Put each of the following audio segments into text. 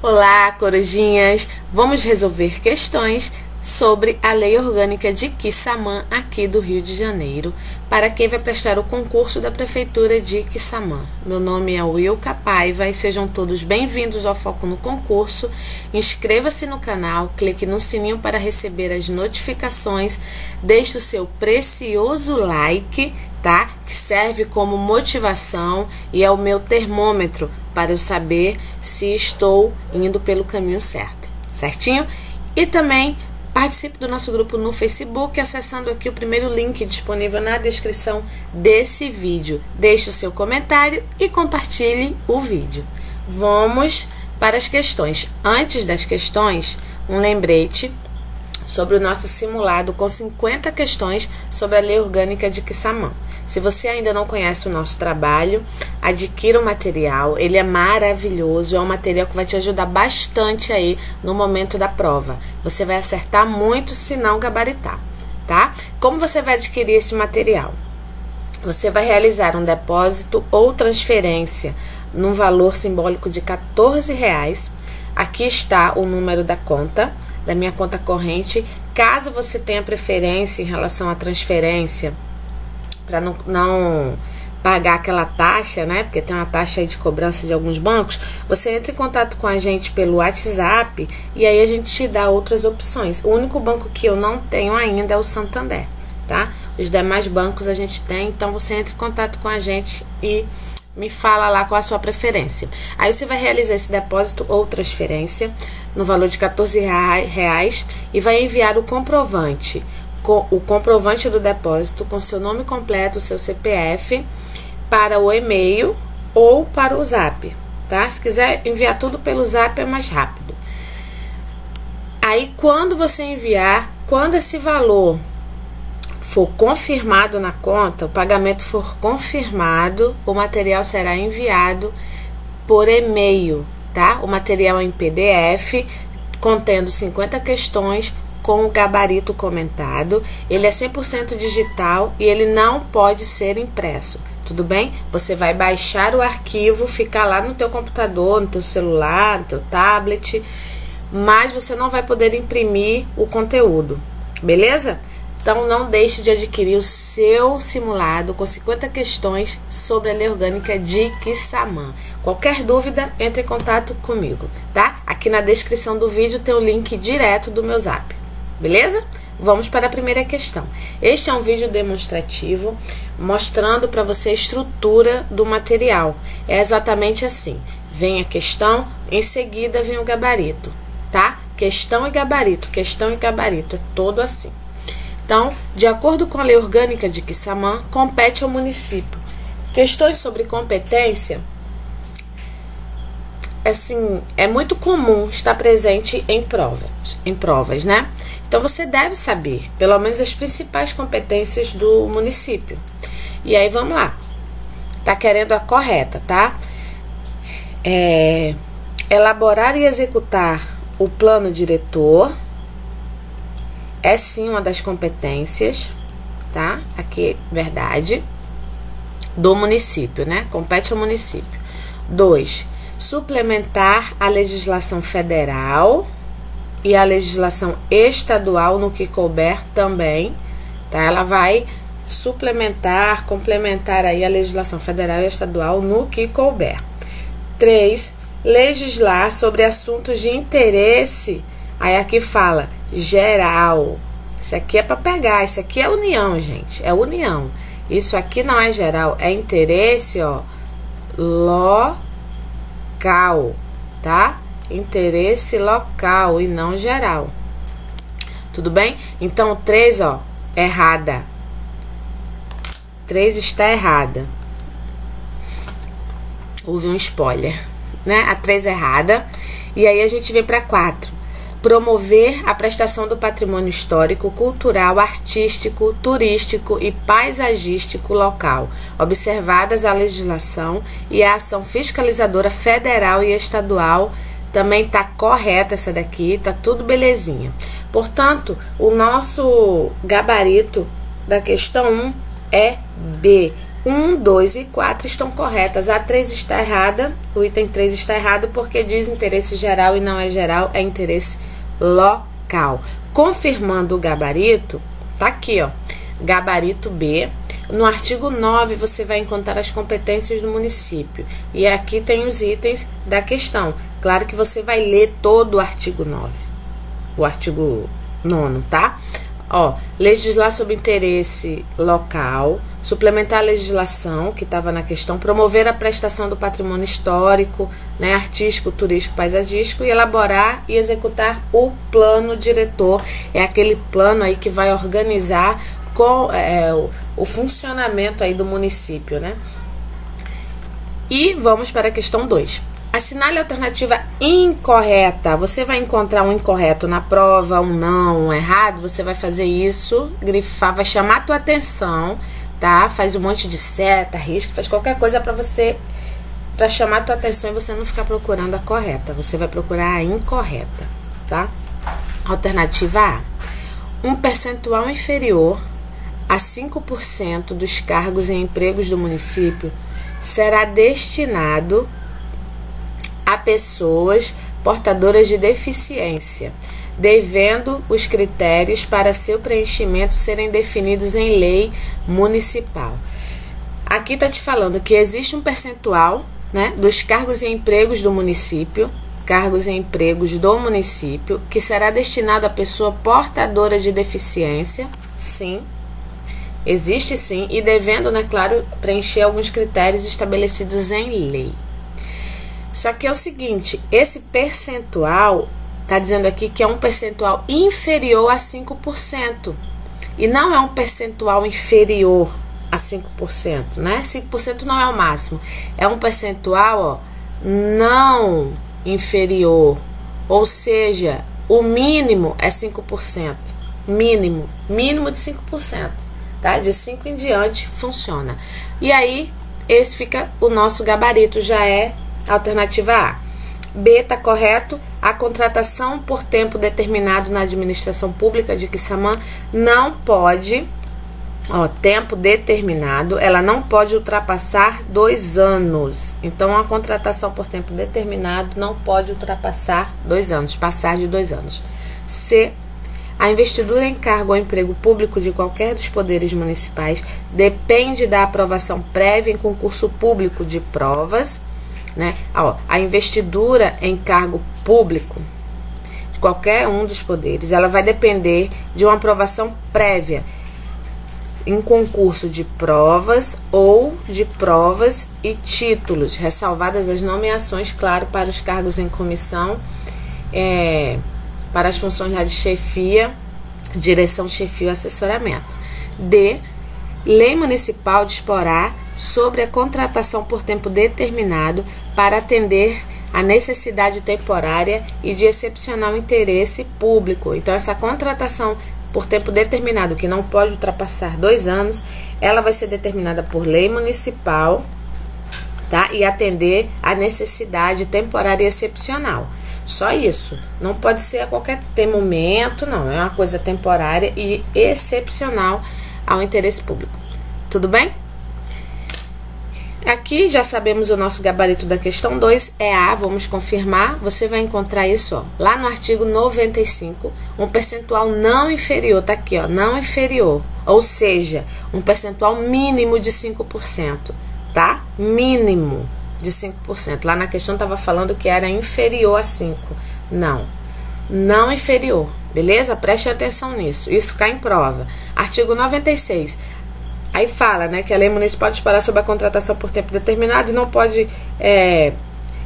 Olá, corujinhas! Vamos resolver questões sobre a Lei Orgânica de Quissamã, aqui do Rio de Janeiro, para quem vai prestar o concurso da Prefeitura de Quissamã. Meu nome é Wilka Paiva e sejam todos bem-vindos ao Foco no Concurso. Inscreva-se no canal, clique no sininho para receber as notificações, deixe o seu precioso like, tá? Que serve como motivação e é o meu termômetro para eu saber se estou indo pelo caminho certo, certinho? E também participe do nosso grupo no Facebook, acessando aqui o primeiro link disponível na descrição desse vídeo. Deixe o seu comentário e compartilhe o vídeo. Vamos para as questões. Antes das questões, um lembrete sobre o nosso simulado com 50 questões sobre a Lei Orgânica de Quissamã. Se você ainda não conhece o nosso trabalho, adquira o material, ele é maravilhoso, é um material que vai te ajudar bastante aí no momento da prova. Você vai acertar muito se não gabaritar, tá? Como você vai adquirir esse material? Você vai realizar um depósito ou transferência num valor simbólico de R$14. Aqui está o número da conta, da minha conta corrente. Caso você tenha preferência em relação à transferência, para não pagar aquela taxa, né? Porque tem uma taxa aí de cobrança de alguns bancos. Você entra em contato com a gente pelo WhatsApp e aí a gente te dá outras opções. O único banco que eu não tenho ainda é o Santander, tá? Os demais bancos a gente tem, então você entra em contato com a gente e me fala lá qual a sua preferência. Aí você vai realizar esse depósito ou transferência no valor de R$14 e vai enviar o comprovante do depósito com seu nome completo, seu CPF, para o e-mail ou para o Zap, tá? Se quiser enviar tudo pelo Zap é mais rápido. Aí quando você enviar, quando esse valor for confirmado na conta, o pagamento for confirmado, o material será enviado por e-mail, tá? O material em PDF, contendo 50 questões, com o gabarito comentado. Ele é 100% digital e ele não pode ser impresso, tudo bem? Você vai baixar o arquivo, ficar lá no teu computador, no teu celular, no teu tablet, mas você não vai poder imprimir o conteúdo, beleza? Então não deixe de adquirir o seu simulado com 50 questões sobre a Lei Orgânica de Quissamã. Qualquer dúvida, entre em contato comigo, tá? Aqui na descrição do vídeo tem o link direto do meu Zap. Beleza? Vamos para a primeira questão. Este é um vídeo demonstrativo mostrando para você a estrutura do material. É exatamente assim. Vem a questão, em seguida vem o gabarito, tá? Questão e gabarito, é todo assim. Então, de acordo com a Lei Orgânica de Quissamã, compete ao município. Questões sobre competência, assim, é muito comum estar presente em provas, né? Então, você deve saber, pelo menos, as principais competências do município. E aí, vamos lá. Tá querendo a correta, tá? Elaborar e executar o plano diretor é sim uma das competências, tá? Aqui, verdade, do município, né? Compete ao município. 2. Suplementar a legislação federal e a legislação estadual no que couber também, tá? Ela vai suplementar, complementar aí a legislação federal e estadual no que couber. 3. Legislar sobre assuntos de interesse. Aí aqui fala geral. Isso aqui é para pegar, isso aqui é união, gente, é união. Isso aqui não é geral, é interesse, ó, local, tá? Interesse local e não geral. Tudo bem? Então, 3, ó, errada. 3 está errada. Houve um spoiler, né? A 3 errada. E aí a gente vem para 4. Promover a prestação do patrimônio histórico, cultural, artístico, turístico e paisagístico local, observadas a legislação e a ação fiscalizadora federal e estadual. Também tá correta essa daqui, tá tudo belezinha. Portanto, o nosso gabarito da questão 1 é B. 1, 2 e 4 estão corretas. A 3 está errada, o item 3 está errado porque diz interesse geral e não é geral, é interesse local. Confirmando o gabarito, tá aqui, ó, gabarito B. No artigo 9 você vai encontrar as competências do município. E aqui tem os itens da questão. Claro que você vai ler todo o artigo 9, o artigo 9º, tá? Ó, legislar sobre interesse local, suplementar a legislação que estava na questão, promover a prestação do patrimônio histórico, né, artístico, turístico, paisagístico e elaborar e executar o plano diretor. É aquele plano aí que vai organizar com o funcionamento aí do município, né? E vamos para a questão 2. Assinale a alternativa incorreta. Você vai encontrar um incorreto na prova, um não, um errado. Você vai fazer isso, grifar, vai chamar a tua atenção, tá? Faz um monte de seta, risco, faz qualquer coisa para você, para chamar a tua atenção e você não ficar procurando a correta. Você vai procurar a incorreta, tá? Alternativa A. Um percentual inferior a 5% dos cargos e empregos do município será destinado a pessoas portadoras de deficiência, devendo os critérios para seu preenchimento serem definidos em lei municipal. Aqui está te falando que existe um percentual, né, dos cargos e empregos do município, que será destinado a pessoa portadora de deficiência, sim, existe sim, e devendo, né, claro, preencher alguns critérios estabelecidos em lei. Só que é o seguinte, esse percentual está dizendo aqui que é um percentual inferior a 5%. E não é um percentual inferior a 5%, né? 5% não é o máximo. É um percentual, ó, não inferior. Ou seja, o mínimo é 5%. Mínimo de 5%. Tá? De 5 em diante funciona. E aí, esse fica o nosso gabarito, já é alternativa A. B está correto. A contratação por tempo determinado na administração pública de Quissamã não pode, ó, tempo determinado, ela não pode ultrapassar 2 anos. Então, a contratação por tempo determinado não pode ultrapassar 2 anos, passar de 2 anos. C. A investidura em cargo ou emprego público de qualquer dos poderes municipais depende da aprovação prévia em concurso público de provas, né? Ó, a investidura em cargo público de qualquer um dos poderes, ela vai depender de uma aprovação prévia em concurso de provas ou de provas e títulos, ressalvadas as nomeações, claro, para os cargos em comissão, para as funções lá de chefia, direção, chefia e assessoramento. D. Lei municipal disporá sobre a contratação por tempo determinado para atender a necessidade temporária e de excepcional interesse público. Então, essa contratação por tempo determinado, que não pode ultrapassar 2 anos, ela vai ser determinada por lei municipal, tá? E atender a necessidade temporária e excepcional. Só isso. Não pode ser a qualquer momento, não. É uma coisa temporária e excepcional ao interesse público. Tudo bem? Aqui já sabemos o nosso gabarito da questão 2, é A, vamos confirmar. Você vai encontrar isso, ó, lá no artigo 95, um percentual não inferior, tá aqui, ó, não inferior, ou seja, um percentual mínimo de 5%, tá? Mínimo de 5%. Lá na questão estava falando que era inferior a 5%. Não inferior, beleza? Preste atenção nisso, isso cai em prova. Artigo 96. Aí fala, né, que a lei municipal disporá sobre a contratação por tempo determinado e não pode,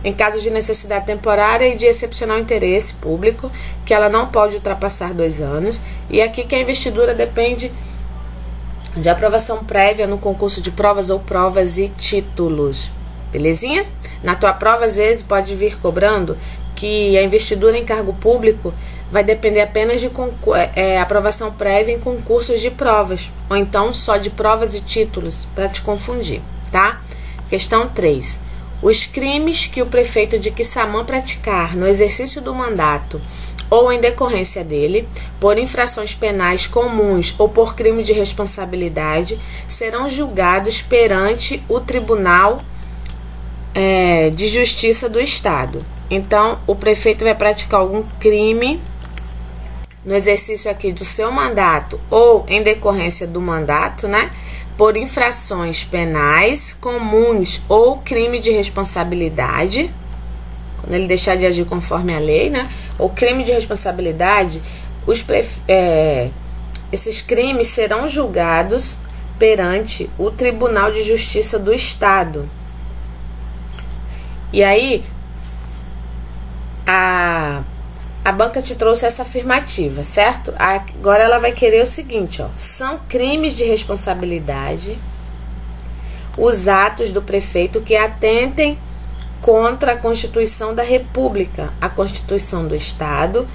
em caso de necessidade temporária e de excepcional interesse público, que ela não pode ultrapassar 2 anos. E aqui que a investidura depende de aprovação prévia no concurso de provas ou provas e títulos. Belezinha? Na tua prova, às vezes, pode vir cobrando que a investidura em cargo público vai depender apenas de aprovação prévia em concursos de provas, ou então só de provas e títulos, para te confundir, tá? Questão 3. Os crimes que o prefeito de Quissamã praticar no exercício do mandato ou em decorrência dele, por infrações penais comuns ou por crime de responsabilidade, serão julgados perante o Tribunal de Justiça do Estado. Então, o prefeito vai praticar algum crime no exercício aqui do seu mandato ou em decorrência do mandato, né? Por infrações penais comuns ou crime de responsabilidade, quando ele deixar de agir conforme a lei, né? Ou crime de responsabilidade, esses crimes serão julgados perante o Tribunal de Justiça do Estado. E aí, a banca te trouxe essa afirmativa, certo? Agora ela vai querer o seguinte, ó. São crimes de responsabilidade os atos do prefeito que atentem contra a Constituição da República, a Constituição do Estado,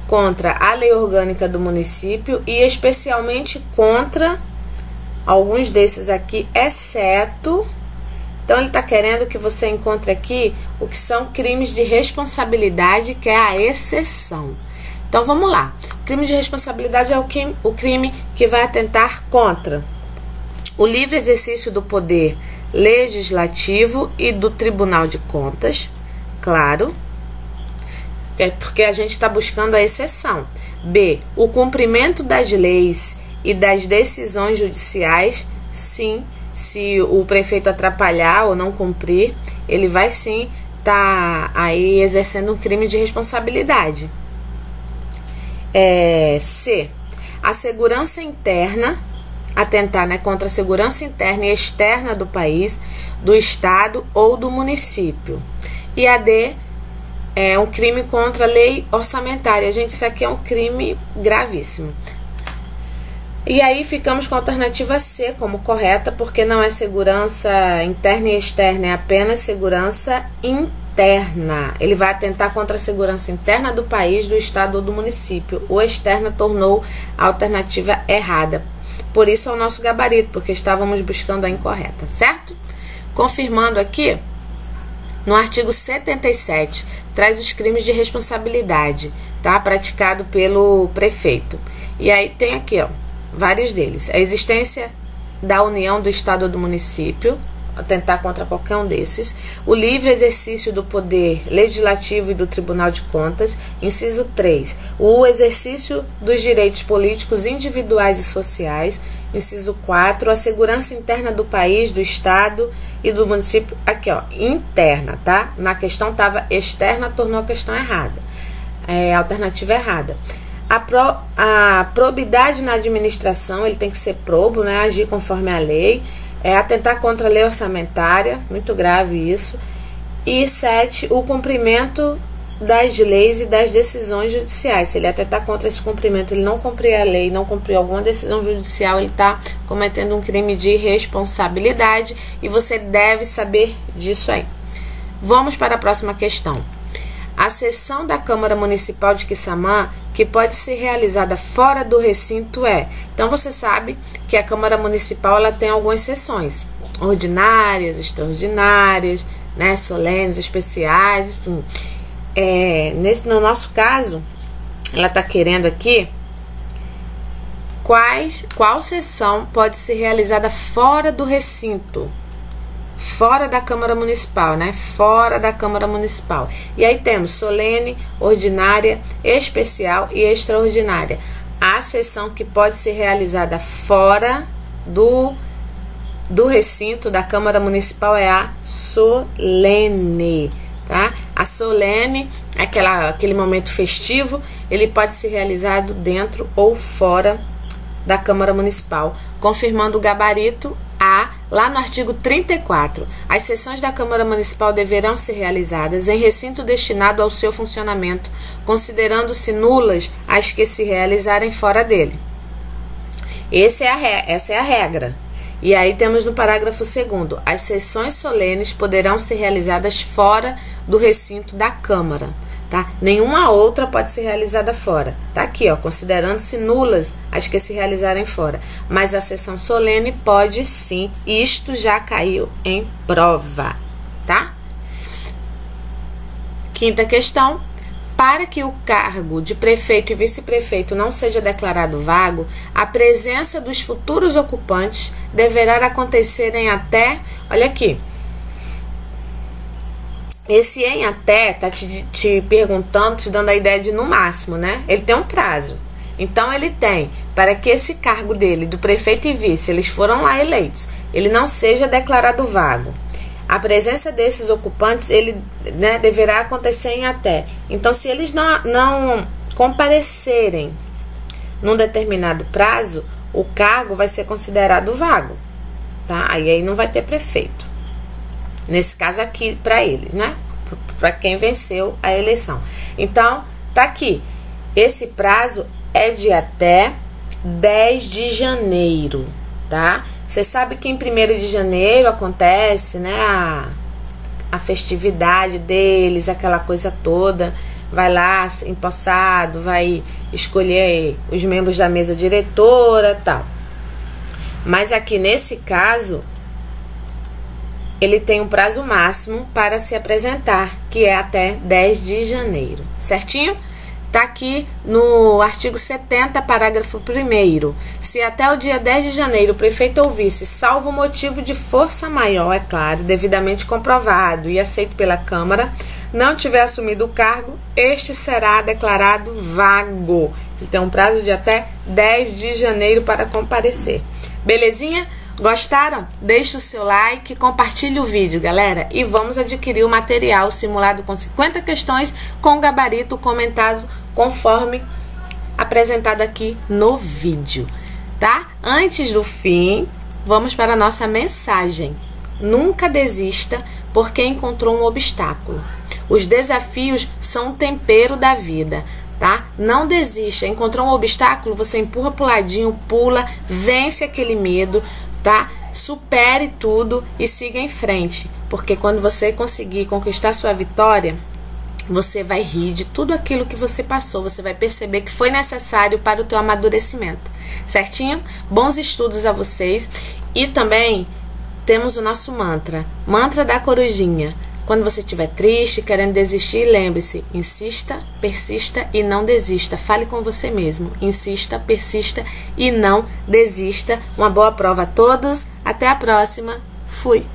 contra a lei orgânica do município e especialmente contra alguns desses aqui, exceto... Então, ele está querendo que você encontre aqui o que são crimes de responsabilidade, que é a exceção. Então, vamos lá. O crime de responsabilidade é o crime que vai atentar contra o livre exercício do poder legislativo e do Tribunal de Contas, claro, porque a gente está buscando a exceção. B, o cumprimento das leis e das decisões judiciais, sim. Se o prefeito atrapalhar ou não cumprir, ele vai sim estar aí exercendo um crime de responsabilidade. C. A segurança interna, atentar, né, contra a segurança interna e externa do país, do estado ou do município. E a D é um crime contra a lei orçamentária. Gente, isso aqui é um crime gravíssimo. E aí ficamos com a alternativa C como correta, porque não é segurança interna e externa, é apenas segurança interna. Ele vai atentar contra a segurança interna do país, do estado ou do município. O externa tornou a alternativa errada. Por isso é o nosso gabarito, porque estávamos buscando a incorreta, certo? Confirmando aqui, no artigo 77, traz os crimes de responsabilidade, tá? Praticado pelo prefeito. E aí tem aqui, ó, vários deles. A existência da união do estado ou do município, atentar contra qualquer um desses. O livre exercício do poder legislativo e do Tribunal de Contas. Inciso 3. O exercício dos direitos políticos individuais e sociais. Inciso 4. A segurança interna do país, do estado e do município. Aqui, ó, interna, tá? Na questão estava externa, tornou a questão errada. A alternativa errada. A probidade na administração, ele tem que ser probo, né? Agir conforme a lei. Atentar contra a lei orçamentária, muito grave isso. E 7, o cumprimento das leis e das decisões judiciais. Se ele atentar contra esse cumprimento, ele não cumprir a lei, não cumprir alguma decisão judicial, ele está cometendo um crime de responsabilidade e você deve saber disso aí. Vamos para a próxima questão. A sessão da Câmara Municipal de Quissamã, que pode ser realizada fora do recinto, Então, você sabe que a Câmara Municipal ela tem algumas sessões, ordinárias, extraordinárias, né, solenes, especiais, enfim. No nosso caso, ela está querendo aqui qual sessão pode ser realizada fora do recinto. Fora da Câmara Municipal, né? Fora da Câmara Municipal. E aí temos solene, ordinária, especial e extraordinária. A sessão que pode ser realizada fora do recinto da Câmara Municipal é a solene, tá? A solene, aquele momento festivo, ele pode ser realizado dentro ou fora da Câmara Municipal, confirmando o gabarito A, lá no artigo 34. As sessões da Câmara Municipal deverão ser realizadas em recinto destinado ao seu funcionamento, considerando-se nulas as que se realizarem fora dele. Essa é a regra. E aí temos no parágrafo 2º, as sessões solenes poderão ser realizadas fora do recinto da Câmara. Tá? Nenhuma outra pode ser realizada fora. Tá aqui, ó, considerando-se nulas as que se realizarem fora. Mas a sessão solene pode sim. Isto já caiu em prova, tá? Quinta questão. Para que o cargo de prefeito e vice-prefeito não seja declarado vago, a presença dos futuros ocupantes deverá acontecer em até... Olha aqui. Esse em até tá te perguntando, te dando a ideia de no máximo, né? Ele tem um prazo. Então, ele tem, para que esse cargo dele, do prefeito e vice, eles foram lá eleitos, ele não seja declarado vago. A presença desses ocupantes, ele, né, deverá acontecer em até. Então, se eles não comparecerem num determinado prazo, o cargo vai ser considerado vago, tá? Aí não vai ter prefeito. Nesse caso aqui, para eles, né? Para quem venceu a eleição. Então, tá aqui. Esse prazo é de até 10 de janeiro, tá? Você sabe que em 1º de janeiro acontece, né, a festividade deles, aquela coisa toda. Vai lá, empossado, vai escolher os membros da mesa diretora, tal. Mas aqui nesse caso, ele tem um prazo máximo para se apresentar, que é até 10 de janeiro, certinho? Tá aqui no artigo 70, parágrafo 1º. Se até o dia 10 de janeiro o prefeito ou vice, salvo motivo de força maior, é claro, devidamente comprovado e aceito pela Câmara, não tiver assumido o cargo, este será declarado vago. Ele tem um prazo de até 10 de janeiro para comparecer. Belezinha? Gostaram? Deixe o seu like, compartilhe o vídeo, galera, e vamos adquirir o material simulado com 50 questões com gabarito comentado conforme apresentado aqui no vídeo, tá? Antes do fim, vamos para a nossa mensagem. Nunca desista porque encontrou um obstáculo. Os desafios são um tempero da vida, tá? Não desista. Encontrou um obstáculo, você empurra pro ladinho, pula, vence aquele medo, tá? Supere tudo e siga em frente, porque quando você conseguir conquistar sua vitória, você vai rir de tudo aquilo que você passou, você vai perceber que foi necessário para o teu amadurecimento, certinho? Bons estudos a vocês. E também temos o nosso mantra da corujinha. Quando você estiver triste, querendo desistir, lembre-se, insista, persista e não desista. Fale com você mesmo, insista, persista e não desista. Uma boa prova a todos, até a próxima, fui!